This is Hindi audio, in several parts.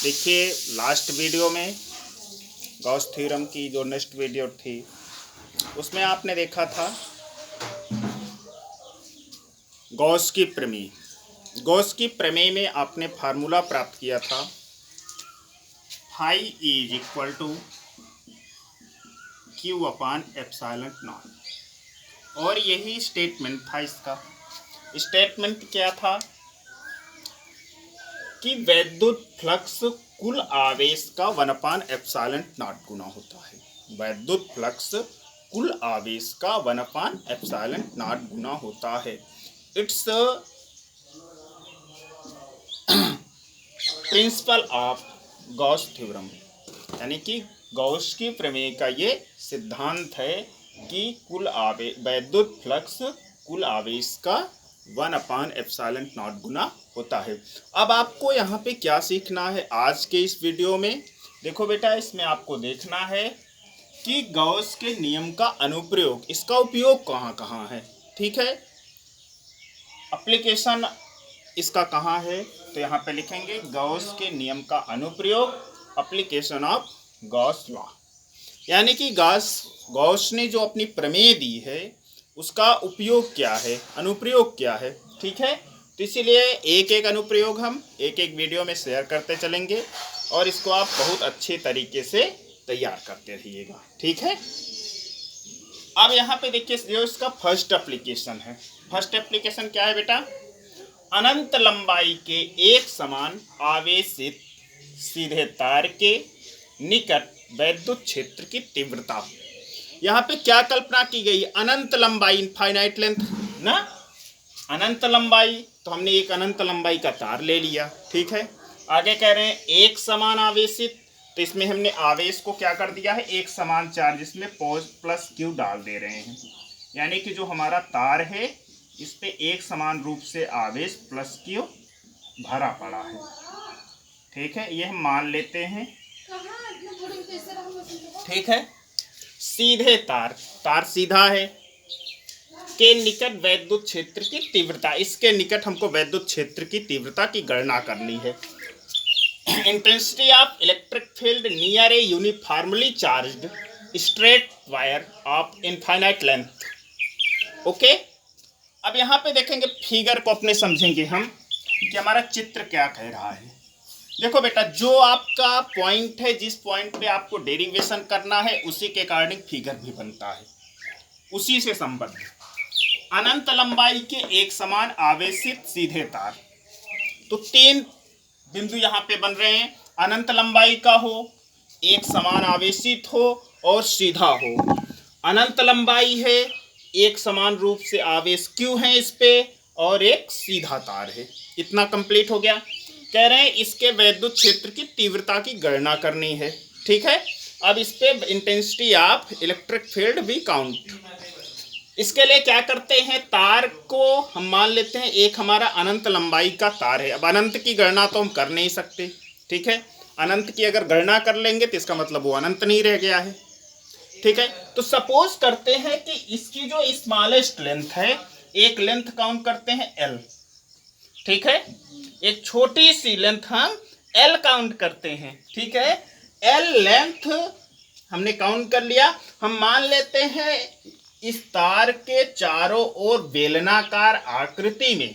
देखिए लास्ट वीडियो में गॉस थ्योरम की जो नेक्स्ट वीडियो थी उसमें आपने देखा था गॉस की प्रमेय। गॉस की प्रमेय में आपने फार्मूला प्राप्त किया था phi is equal to Q upon epsilon naught, और यही स्टेटमेंट था। इसका स्टेटमेंट क्या था कि वैद्युत फ्लक्स कुल आवेश का 1 एप्सिलॉन नॉट गुना होता है। वैद्युत फ्लक्स कुल आवेश का 1 एप्सिलॉन नॉट गुना होता है। It's principle of Gauss theorem, यानी कि गॉस की प्रमेय का ये सिद्धांत है कि कुल आवेश वैद्युत फ्लक्स कुल आवेश का 1 एप्सिलॉन नॉट गुना होता है। अब आपको यहाँ पे क्या सीखना है आज के इस वीडियो में? देखो बेटा, इसमें आपको देखना है कि गॉस के नियम का अनुप्रयोग, इसका उपयोग कहाँ कहाँ है। ठीक है, एप्लीकेशन इसका कहाँ है, तो यहाँ पे लिखेंगे गॉस के नियम का अनुप्रयोग, एप्लीकेशन ऑफ गॉस लॉ। यानी कि गॉस ने जो अपनी प्रमेय दी है उसका उपयोग क्या है, अनुप्रयोग क्या है। ठीक है, तो इसीलिए एक एक अनुप्रयोग हम एक एक वीडियो में शेयर करते चलेंगे और इसको आप बहुत अच्छे तरीके से तैयार करते रहिएगा। ठीक है, अब यहाँ पे देखिए जो इसका फर्स्ट एप्लीकेशन है। फर्स्ट एप्लीकेशन क्या है बेटा? अनंत लंबाई के एक समान आवेशित सीधे तार के निकट वैद्युत क्षेत्र की तीव्रता। यहाँ पे क्या कल्पना की गई? अनंत लंबाई, इनफाइनाइट लेंथ ना, अनंत लंबाई। तो हमने एक अनंत लंबाई का तार ले लिया। ठीक है, आगे कह रहे हैं एक समान आवेशित, तो इसमें हमने आवेश को क्या कर दिया है, एक समान चार्ज, इसमें प्लस क्यू डाल दे रहे हैं। यानी कि जो हमारा तार है इस पे एक समान रूप से आवेश प्लस क्यू भरा पड़ा है। ठीक है, ये हम मान लेते हैं। ठीक है, सीधे तार, तार सीधा है, के निकट वैद्युत क्षेत्र की तीव्रता, इसके निकट हमको वैद्युत क्षेत्र की तीव्रता की गणना करनी है। Intensity of electric field near A uniformly charged straight wire of infinite length. Okay, अब यहाँ पे देखेंगे फिगर को अपने समझेंगे हम कि हमारा चित्र क्या कह रहा है। देखो बेटा, जो आपका पॉइंट है, जिस पॉइंट पे आपको डेरिवेशन करना है उसी के अकॉर्डिंग फिगर भी बनता है, उसी से संबद्ध। अनंत लंबाई के एक समान आवेशित सीधे तार, तो 3 बिंदु यहाँ पे बन रहे हैं। अनंत लंबाई का हो, एक समान आवेशित हो और सीधा हो। अनंत लंबाई है, एक समान रूप से आवेश क्यू है इस पे, और एक सीधा तार है। इतना कंप्लीट हो गया। कह रहे हैं इसके वैद्युत क्षेत्र की तीव्रता की गणना करनी है। ठीक है, अब इस पे इंटेंसिटी ऑफ इलेक्ट्रिक फील्ड भी काउंट। इसके लिए क्या करते हैं, तार को हम मान लेते हैं एक हमारा अनंत लंबाई का तार है। अब अनंत की गणना तो हम कर नहीं सकते। ठीक है, अनंत की अगर गणना कर लेंगे तो इसका मतलब वो अनंत नहीं रह गया है। ठीक है, तो सपोज करते हैं कि इसकी जो स्मॉलेस्ट लेंथ है, एक लेंथ काउंट करते हैं एल। ठीक है, एक छोटी सी लेंथ हम एल काउंट करते हैं। ठीक है, एल लेंथ हमने काउंट कर लिया। हम मान लेते हैं इस तार के चारों ओर बेलनाकार आकृति में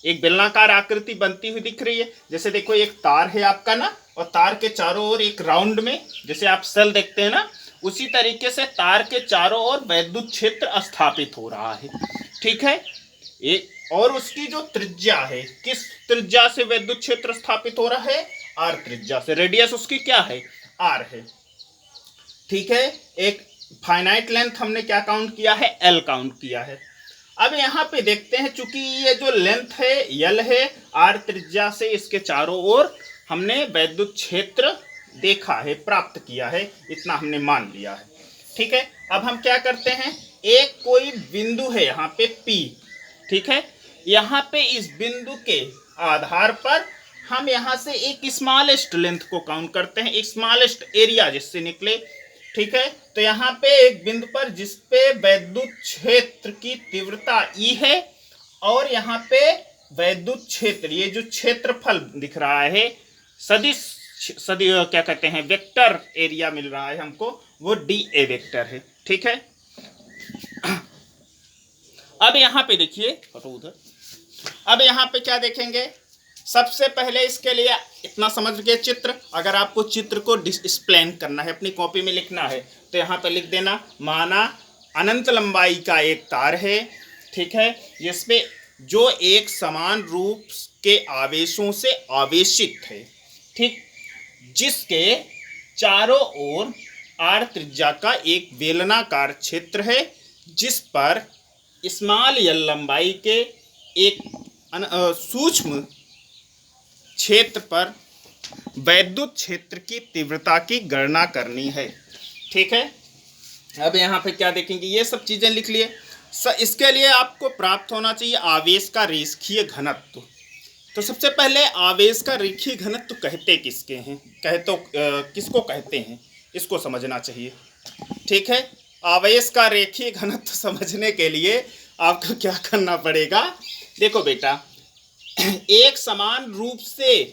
एक बेलनाकार आकृति बनती हुई दिख रही है। जैसे देखो एक तार है आपका ना, और तार के चारों ओर एक राउंड में जैसे आप सेल देखते हैं ना, उसी तरीके से तार के चारों ओर वैद्युत क्षेत्र स्थापित हो रहा है। ठीक है, और उसकी जो त्रिज्या है, किस त्रिज्या से वैद्युत क्षेत्र स्थापित हो रहा है? आर त्रिज्या से। रेडियस उसकी क्या है? आर है। ठीक है, एक फाइनाइट लेंथ हमने क्या काउंट किया है? एल काउंट किया है। अब यहाँ पे देखते हैं, चूंकि ये जो लेंथ है एल है, आर त्रिज्या से इसके चारों ओर हमने वैद्युत क्षेत्र देखा है, प्राप्त किया है, इतना हमने मान लिया है। ठीक है, अब हम क्या करते हैं, एक कोई बिंदु है यहाँ पे P। ठीक है, यहाँ पे इस बिंदु के आधार पर हम यहाँ से एक स्मॉलेस्ट लेंथ को काउंट करते हैं, एक स्मॉलेस्ट एरिया जिससे निकले। ठीक है, तो यहाँ पे एक बिंदु पर जिसपे वैद्युत क्षेत्र की तीव्रता E है, और यहाँ पे वैद्युत क्षेत्र, ये जो क्षेत्रफल दिख रहा है सदिश सदी क्या कहते हैं, वेक्टर एरिया मिल रहा है हमको, वो DA वेक्टर है। ठीक है, अब यहाँ पे देखिए, उधर अब यहाँ पे क्या देखेंगे, सबसे पहले इसके लिए इतना समझ गए चित्र। अगर आपको चित्र को एक्सप्लेन करना है, अपनी कॉपी में लिखना है, तो यहाँ पे लिख देना, माना अनंत लंबाई का एक तार है, ठीक है, जिसपे जो एक समान रूप के आवेशों से आवेशित है, ठीक, जिसके चारों ओर r त्रिज्या का एक बेलनाकार क्षेत्र है, जिस पर स्मॉल l लंबाई के एक सूक्ष्म क्षेत्र पर वैद्युत क्षेत्र की तीव्रता की गणना करनी है। ठीक है, अब यहाँ पे क्या देखेंगे, ये सब चीजें लिख लिए। इसके लिए आपको प्राप्त होना चाहिए आवेश का रेखीय घनत्व। तो सबसे पहले आवेश का रेखीय घनत्व कहते किसके हैं, किसको कहते हैं, इसको समझना चाहिए। ठीक है, आवेश का रेखीय घनत्व समझने के लिए आपको क्या करना पड़ेगा, देखो बेटा, एक समान रूप से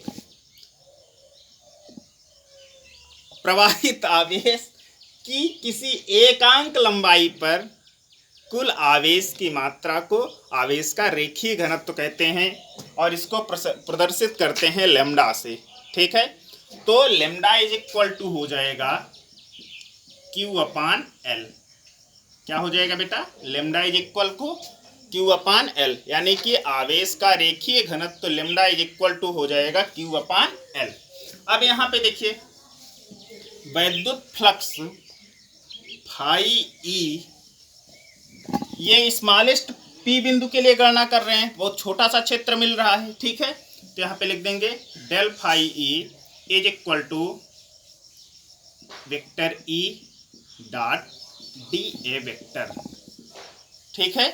प्रवाहित आवेश की किसी एकांक लंबाई पर कुल आवेश की मात्रा को आवेश का रेखीय घनत्व कहते हैं, और इसको प्रदर्शित करते हैं लैम्डा से। ठीक है, तो लैम्डा इज इक्वल टू हो जाएगा Q/L। क्या हो जाएगा बेटा, lambda is equal to Q/L, यानी कि आवेश का रेखीय घनत्व लैम्डा इज इक्वल टू हो जाएगा Q/L। अब यहाँ पे देखिए, वैद्युत फ्लक्स फाई ई, ये स्मॉलेस्ट P बिंदु के लिए गणना कर रहे हैं, बहुत छोटा सा क्षेत्र मिल रहा है। ठीक है, तो यहाँ पे लिख देंगे del phi E is equal to vector E dot DA vector. ठीक है,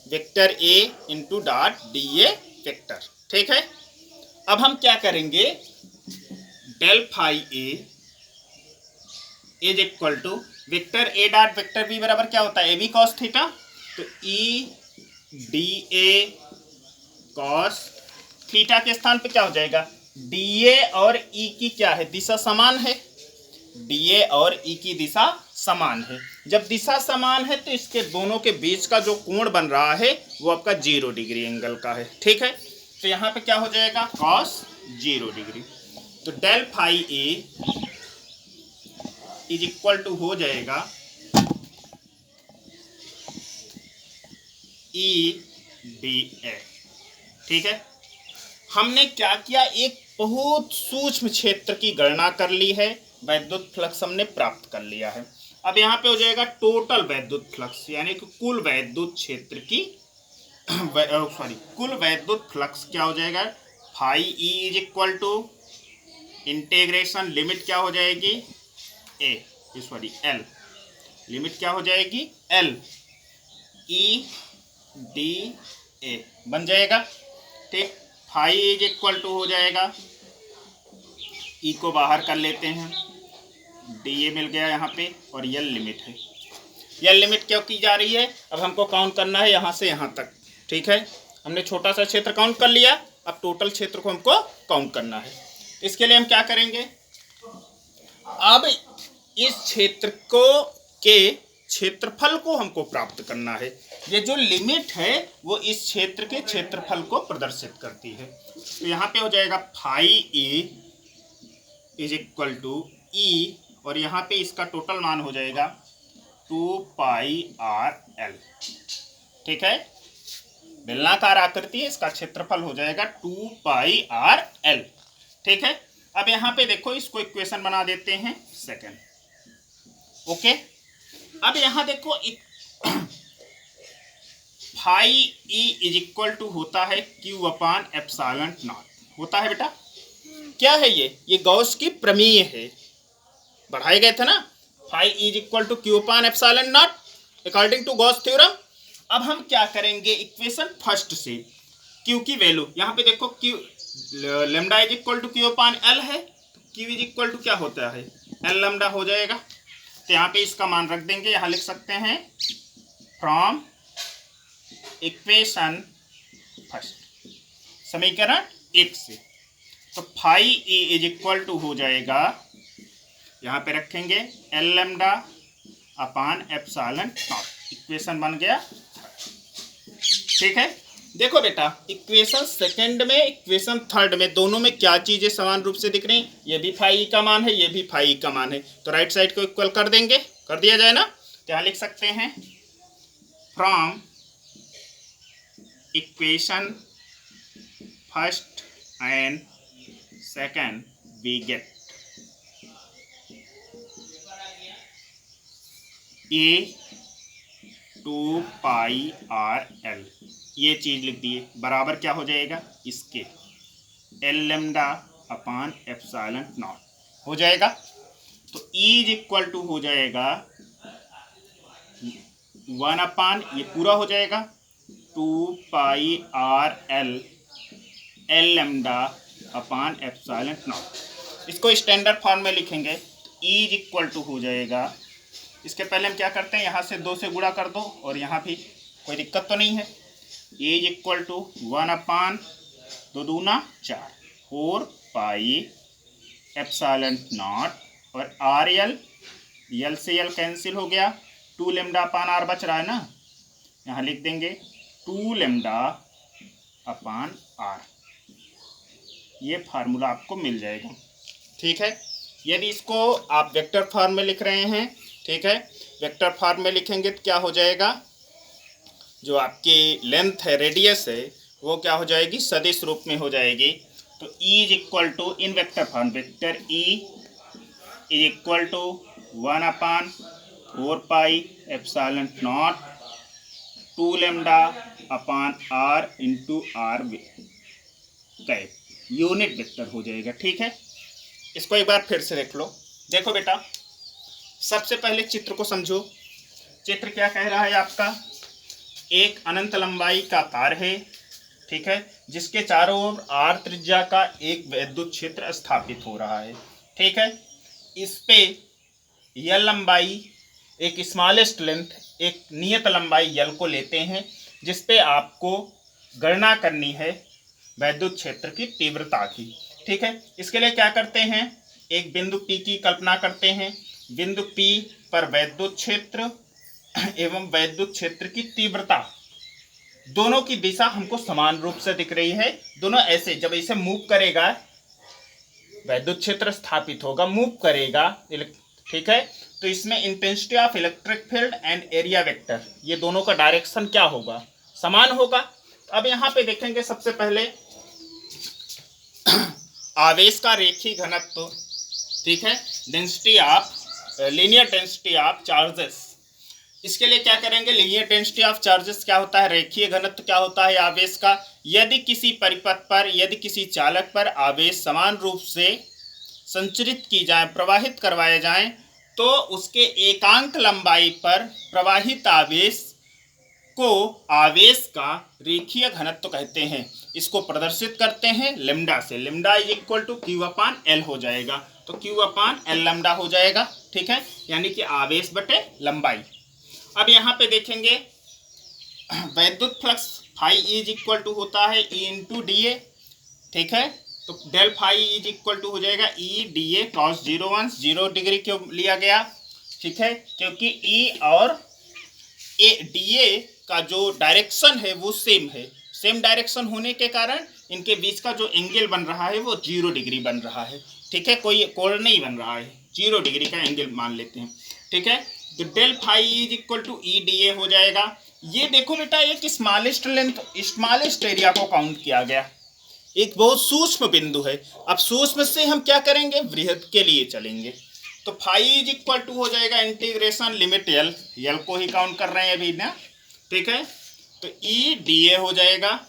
vector A into dot DA vector. ठीक है, अब हम क्या करेंगे, del phi A is equal to vector A dot vector B बराबर क्या होता है, AB कॉस थीटा, तो E DA कॉस थीटा के स्थान पे क्या हो जाएगा, DA और E की क्या है, दिशा समान है, DA और E की दिशा समान है। जब दिशा समान है तो इसके दोनों के बीच का जो कोण बन रहा है वो आपका 0 डिग्री एंगल का है। ठीक है, तो यहाँ पे क्या हो जाएगा, कॉस 0 डिग्री। तो del phi A is equal to हो जाएगा EDA। ठीक है, हमने क्या किया, एक बहुत सूक्ष्म क्षेत्र की गणना कर ली है, वैद्युत फ्लक्स हमने प्राप्त कर लिया है। अब यहाँ पे हो जाएगा टोटल वैद्युत फ्लक्स, यानी कि कुल वैद्युत क्षेत्र की कुल वैद्युत फ्लक्स क्या हो जाएगा, phi E is equal to integration limit क्या हो जाएगी, एल, लिमिट क्या हो जाएगी, L EDA बन जाएगा। ठीक, फाई इज इक्वल टू हो जाएगा, E को बाहर कर लेते हैं, DA मिल गया यहाँ पे, और L लिमिट है। L लिमिट क्यों की जा रही है, अब हमको काउंट करना है यहाँ से यहाँ तक। ठीक है, हमने छोटा सा क्षेत्र काउंट कर लिया, अब टोटल क्षेत्र को हमको काउंट करना है। इसके लिए हम क्या करेंगे, अब इस क्षेत्र को के क्षेत्रफल को हमको प्राप्त करना है। ये जो लिमिट है वो इस क्षेत्र के क्षेत्रफल को प्रदर्शित करती है। तो यहाँ पे हो जाएगा phi A is equal to E, और यहाँ पे इसका टोटल मान हो जाएगा 2πRL। ठीक है, बेलनाकार आकृति है, इसका क्षेत्रफल हो जाएगा 2πRL। ठीक है, अब यहाँ पे देखो, इसको इक्वेशन बना देते हैं सेकेंड। ओके, अब यहाँ देखो, phi E is equal to होता है Q/ε0 होता है बेटा। क्या है ये गॉस की प्रमेय है, बढ़ाए गए थे ना, phi E is equal to Q/ε0 according to Gauss theorem. अब हम क्या करेंगे, इक्वेशन फर्स्ट से Q की वैल्यू, यहाँ पे देखो Q lambda is equal to Q/L है, तो Q इज इक्वल टू क्या होता है, L लैम्डा हो जाएगा। तो यहाँ पे इसका मान रख देंगे, यहाँ लिख सकते हैं फ्रॉम इक्वेशन फर्स्ट, समीकरण 1 से। तो phi E is equal to हो जाएगा, यहाँ पे रखेंगे L lambda upon epsilon naught. Equation बन गया। ठीक है, देखो बेटा इक्वेशन सेकंड में इक्वेशन थर्ड में दोनों में क्या चीजें समान रूप से दिख रही हैं, ये भी फाई का मान है, ये भी फाई का मान है, तो राइट साइड को इक्वल कर देंगे, कर दिया जाए ना। तो यहाँ लिख सकते हैं from equation first and second we get A 2 pi R L, ये चीज लिख दिए, बराबर क्या हो जाएगा इसके L lambda upon epsilon naught हो जाएगा। तो ई इज इक्वल टू हो जाएगा 1 अपान, ये पूरा हो जाएगा 2 pi R L L lambda upon epsilon naught. इसको स्टैंडर्ड फॉर्म में लिखेंगे, ई इज इक्वल टू हो जाएगा, इसके पहले हम क्या करते हैं, यहाँ से 2 से गुणा कर दो और यहाँ भी कोई दिक्कत तो नहीं है। ए इज इक्वल टू 1 अपान 2 दूना 4 4 पाई एप्सिलॉन नॉट और आर एल, यल से यल कैंसिल हो गया, 2 लैम्डा अपान आर बच रहा है ना, यहाँ लिख देंगे 2 लैम्डा अपान आर, ये फार्मूला आपको मिल जाएगा। ठीक है, यदि इसको आप वेक्टर फॉर्म में लिख रहे हैं, ठीक है, वेक्टर फॉर्म में लिखेंगे तो क्या हो जाएगा, जो आपकी लेंथ है रेडियस है वो क्या हो जाएगी सदिश रूप में हो जाएगी। तो E is equal to in vector form vector E is equal to 1 upon 4 pi epsilon naught 2 lambda upon R into R cap, unit vector हो जाएगा। ठीक है, इसको एक बार फिर से देख लो। देखो बेटा सबसे पहले चित्र को समझो। चित्र क्या कह रहा है आपका, एक अनंत लंबाई का तार है, ठीक है, जिसके चारों ओर आर त्रिज्या का एक विद्युत क्षेत्र स्थापित हो रहा है। ठीक है, इस पे यह लंबाई एक स्मॉलेस्ट लेंथ, एक नियत लंबाई यल को लेते हैं, जिस पे आपको गणना करनी है विद्युत क्षेत्र की तीव्रता की। ठीक है, इसके लिए क्या करते हैं, एक बिंदु P की कल्पना करते हैं, बिंदु P पर विद्युत क्षेत्र एवं विद्युत क्षेत्र की तीव्रता दोनों की दिशा हमको समान रूप से दिख रही है। दोनों ऐसे जब इसे मूव करेगा विद्युत क्षेत्र स्थापित होगा, मूव करेगा, ठीक है, तो इसमें intensity of electric field and area vector ये दोनों का डायरेक्शन क्या होगा, समान होगा। अब यहाँ पे देखेंगे सबसे पहले आवेश का रेखीय घनत्व, ठीक है, density of linear density of charges. इसके लिए क्या करेंगे, लीनियर डेंसिटी ऑफ चार्जेस क्या होता है, रेखीय घनत्व क्या होता है आवेश का। यदि किसी परिपथ पर, यदि किसी चालक पर आवेश समान रूप से संचरित की जाए, प्रवाहित करवाए जाएं, तो उसके एकांक लंबाई पर प्रवाहित आवेश को आवेश का रेखीय घनत्व कहते हैं। इसको प्रदर्शित करते हैं लेमडा से, lambda is equal to Q upon L हो जाएगा, तो क्यू अपान एल लेमडा हो जाएगा। ठीक है, यानी कि आवेश बटे लंबाई। अब यहाँ पे देखेंगे वैद्युत flux phi is equal to होता है ई इंटू डी ए। ठीक है, तो del phi is equal to हो जाएगा E D A cos 0 degree क्यों लिया गया, ठीक है, क्योंकि ई और ए डी ए का जो डायरेक्शन है वो सेम है, सेम डायरेक्शन होने के कारण इनके बीच का जो एंगल बन रहा है वो 0 डिग्री बन रहा है। ठीक है, कोई कोण नहीं बन रहा है, 0 डिग्री का एंगल मान लेते हैं। ठीक है, तो del phi is equal to E D A हो जाएगा। ये देखो बेटा, एक स्मॉलेस्ट लेंथ, स्मॉलेस्ट एरिया को काउंट किया गया, एक बहुत सूक्ष्म बिंदु है। अब सूक्ष्म से हम क्या करेंगे, बृहद के लिए चलेंगे, तो फाई इज इक्वल टू हो जाएगा इंटीग्रेशन लिमिट एल, एल को ही काउंट कर रहे हैं अभी ना। ठीक है, तो ई डी ए हो जाएगा,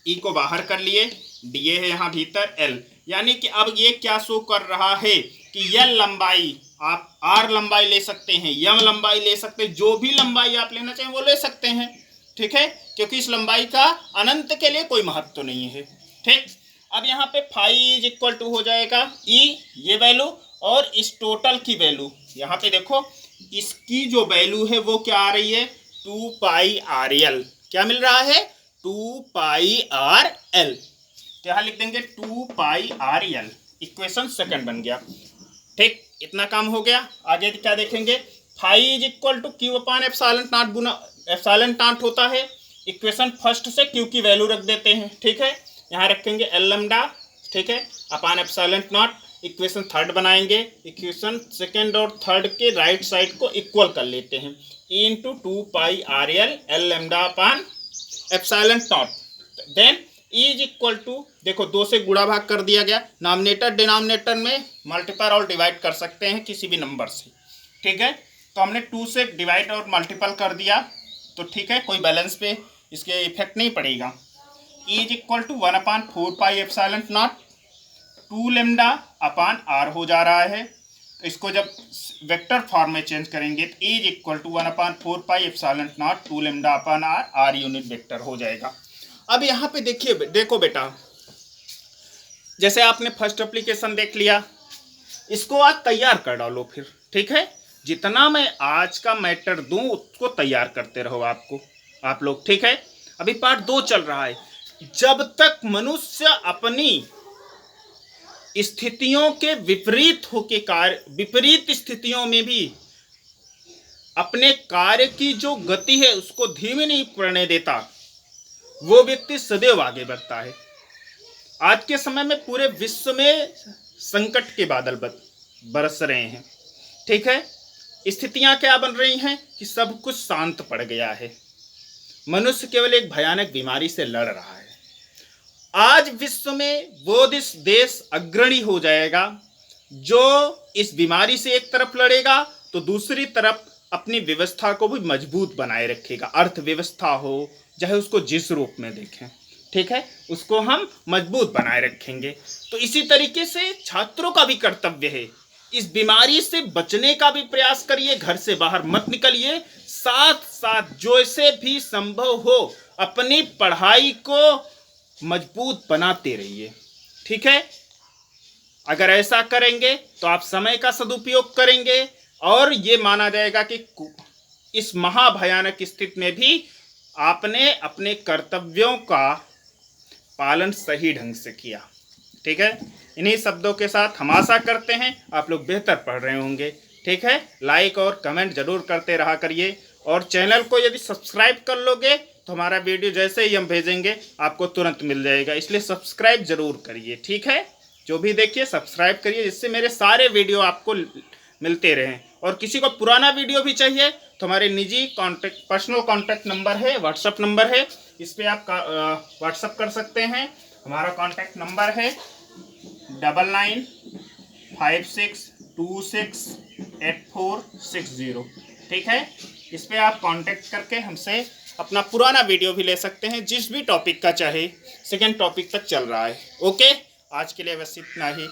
ई को बाहर कर लिए, डी ए है यहाँ भीतर एल, यानी कि अब ये क्या शो कर रहा है कि एल लंबाई आप आर लंबाई ले सकते हैं, यम लंबाई ले सकते हैं, जो भी लंबाई आप लेना चाहें वो ले सकते हैं। ठीक है, क्योंकि इस लंबाई का अनंत के लिए कोई महत्व तो नहीं है। ठीक, अब यहाँ पे फाई इज इक्वल टू हो जाएगा ई ये वैल्यू और इस टोटल की वैल्यू, यहाँ पे देखो इसकी जो वैल्यू है वो क्या आ रही है 2 पाई आर एल, क्या मिल रहा है 2 पाई आर एल। तो यहाँ लिख देंगे 2 pi R L, equation second बन गया। ठीक, इतना काम हो गया। आगे क्या देखेंगे, phi is equal to Q upon epsilon naught गुना एप्सिलॉन नॉट होता है। इक्वेशन फर्स्ट से क्यू की वैल्यू रख देते हैं। ठीक है, यहाँ रखेंगे एल लैम्डा, ठीक है, upon epsilon naught. Equation third बनाएंगे, इक्वेशन सेकंड और थर्ड के राइट साइड को इक्वल कर लेते हैं, E into 2 pi R L L lambda upon epsilon naught. Then E is equal to, देखो 2 से गुणा भाग कर दिया गया, नॉमिनेटर डिनोमिनेटर में मल्टीपल और डिवाइड कर सकते हैं किसी भी नंबर से। ठीक है, तो हमने 2 से डिवाइड और मल्टीपल कर दिया, तो ठीक है, कोई बैलेंस पे इसके इफेक्ट नहीं पड़ेगा। E is equal to 1 upon 4 pi epsilon naught, 2 lambda upon R हो जा रहा है। तो इसको जब वेक्टर फॉर्म में चेंज करेंगे तो E is equal to 1 upon 4 pi epsilon naught 2 lambda upon R, R unit vector हो जाएगा। अब यहाँ पे देखिए, देखो बेटा, जैसे आपने फर्स्ट एप्लीकेशन देख लिया, इसको आज तैयार कर डालो फिर। ठीक है, जितना मैं आज का मैटर दूं उसको तैयार करते रहो आप लोग। ठीक है, अभी पार्ट 2 चल रहा है। जब तक मनुष्य अपनी स्थितियों के विपरीत स्थितियों में भी अपने कार्य की जो गति है उसको धीमी नहीं पड़ने देता, वो व्यक्ति सदैव आगे बढ़ता है। आज के समय में पूरे विश्व में संकट के बादल बरस रहे हैं। ठीक है, स्थितियां क्या बन रही हैं कि सब कुछ शांत पड़ गया है, मनुष्य केवल एक भयानक बीमारी से लड़ रहा है। आज विश्व में वो देश अग्रणी हो जाएगा जो इस बीमारी से एक तरफ लड़ेगा तो दूसरी तरफ अपनी व्यवस्था को भी मजबूत बनाए रखेगा। अर्थव्यवस्था हो, चाहे उसको जिस रूप में देखें, ठीक है, उसको हम मजबूत बनाए रखेंगे। तो इसी तरीके से छात्रों का भी कर्तव्य है, इस बीमारी से बचने का भी प्रयास करिए, घर से बाहर मत निकलिए, साथ साथ जैसे भी संभव हो अपनी पढ़ाई को मजबूत बनाते रहिए। ठीक है, अगर ऐसा करेंगे तो आप समय का सदुपयोग करेंगे और ये माना जाएगा कि इस महाभयानक स्थिति में भी आपने अपने कर्तव्यों का पालन सही ढंग से किया। ठीक है, इन्हीं शब्दों के साथ हम आशा करते हैं आप लोग बेहतर पढ़ रहे होंगे। ठीक है, लाइक और कमेंट जरूर करते रहा करिए, और चैनल को यदि सब्सक्राइब कर लोगे तो हमारा वीडियो जैसे ही हम भेजेंगे आपको तुरंत मिल जाएगा, इसलिए सब्सक्राइब जरूर करिए। ठीक है, जो भी देखिए सब्सक्राइब करिए, जिससे मेरे सारे वीडियो आपको मिलते रहें। और किसी को पुराना वीडियो भी चाहिए तो हमारे निजी पर्सनल कॉन्टैक्ट नंबर है, व्हाट्सअप नंबर है, इस पर आप व्हाट्सअप कर सकते हैं। हमारा कॉन्टैक्ट नंबर है 9956268460। ठीक है, इस पर आप कांटेक्ट करके हमसे अपना पुराना वीडियो भी ले सकते हैं, जिस भी टॉपिक का चाहे, सेकेंड टॉपिक तक चल रहा है। ओके, आज के लिए बस इतना ही।